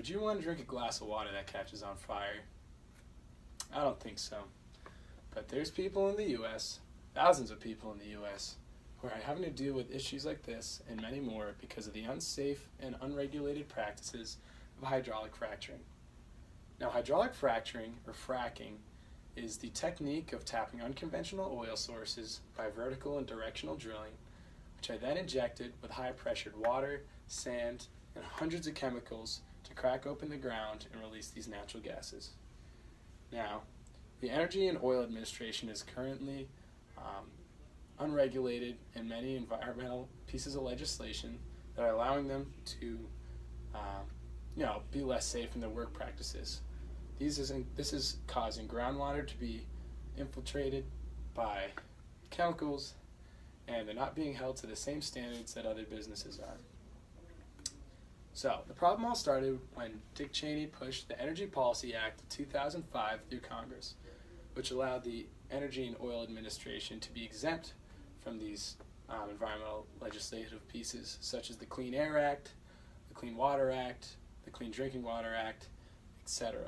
Would you want to drink a glass of water that catches on fire? I don't think so. But there's people in the U.S., thousands of people in the U.S., who are having to deal with issues like this and many more because of the unsafe and unregulated practices of hydraulic fracturing. Now, hydraulic fracturing, or fracking, is the technique of tapping unconventional oil sources by vertical and directional drilling, which are then injected with high-pressured water, sand, and hundreds of chemicals to crack open the ground and release these natural gases. Now, the Energy and Oil Administration is currently unregulated in many environmental pieces of legislation that are allowing them to be less safe in their work practices. This is causing groundwater to be infiltrated by chemicals, and they're not being held to the same standards that other businesses are. So, the problem all started when Dick Cheney pushed the Energy Policy Act of 2005 through Congress, which allowed the Energy and Oil Administration to be exempt from these environmental legislative pieces, such as the Clean Air Act, the Clean Water Act, the Clean Drinking Water Act, etc.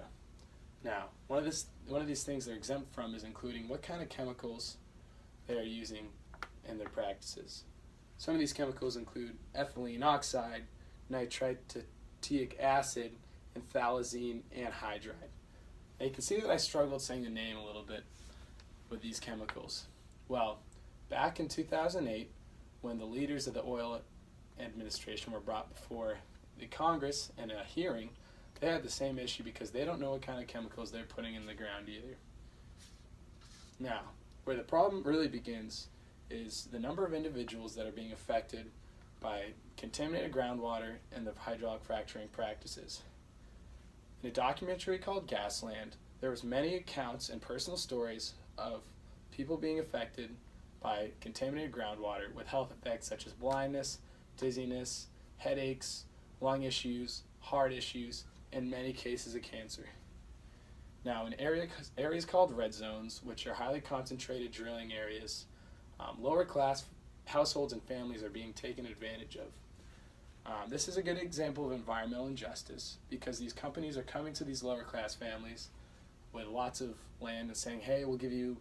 Now, one of these things they're exempt from is including what kind of chemicals they are using in their practices. Some of these chemicals include ethylene oxide, nitritic acid, and phthalazine anhydride. Now you can see that I struggled saying the name a little bit with these chemicals. Well, back in 2008, when the leaders of the oil administration were brought before the Congress in a hearing, they had the same issue because they don't know what kind of chemicals they're putting in the ground either. Now, where the problem really begins is the number of individuals that are being affected by contaminated groundwater and the hydraulic fracturing practices. In a documentary called Gasland, there was many accounts and personal stories of people being affected by contaminated groundwater with health effects such as blindness, dizziness, headaches, lung issues, heart issues, and many cases of cancer. Now, in areas called red zones, which are highly concentrated drilling areas, lower class households and families are being taken advantage of. This is a good example of environmental injustice because these companies are coming to these lower class families with lots of land and saying, hey, we'll give you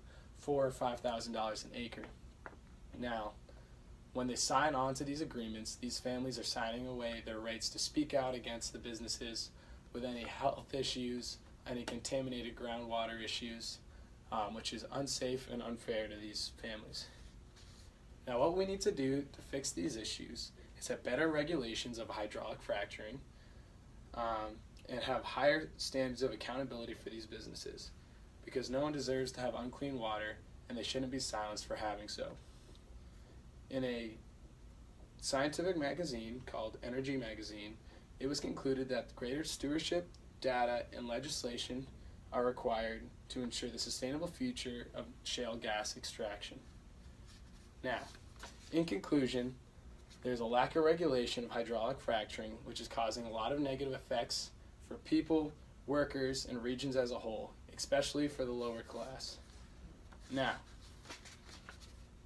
$4,000 or $5,000 an acre. Now, when they sign on to these agreements, these families are signing away their rights to speak out against the businesses with any health issues, any contaminated groundwater issues, which is unsafe and unfair to these families. Now, what we need to do to fix these issues is have better regulations of hydraulic fracturing and have higher standards of accountability for these businesses, because no one deserves to have unclean water and they shouldn't be silenced for having so. In a scientific magazine called Energy Magazine, it was concluded that greater stewardship, data, and legislation are required to ensure the sustainable future of shale gas extraction. Now, in conclusion, there's a lack of regulation of hydraulic fracturing, which is causing a lot of negative effects for people, workers, and regions as a whole, especially for the lower class. Now,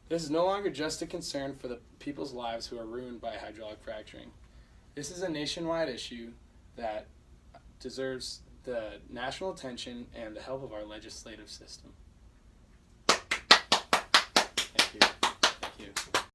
this is no longer just a concern for the people's lives who are ruined by hydraulic fracturing. This is a nationwide issue that deserves the national attention and the help of our legislative system.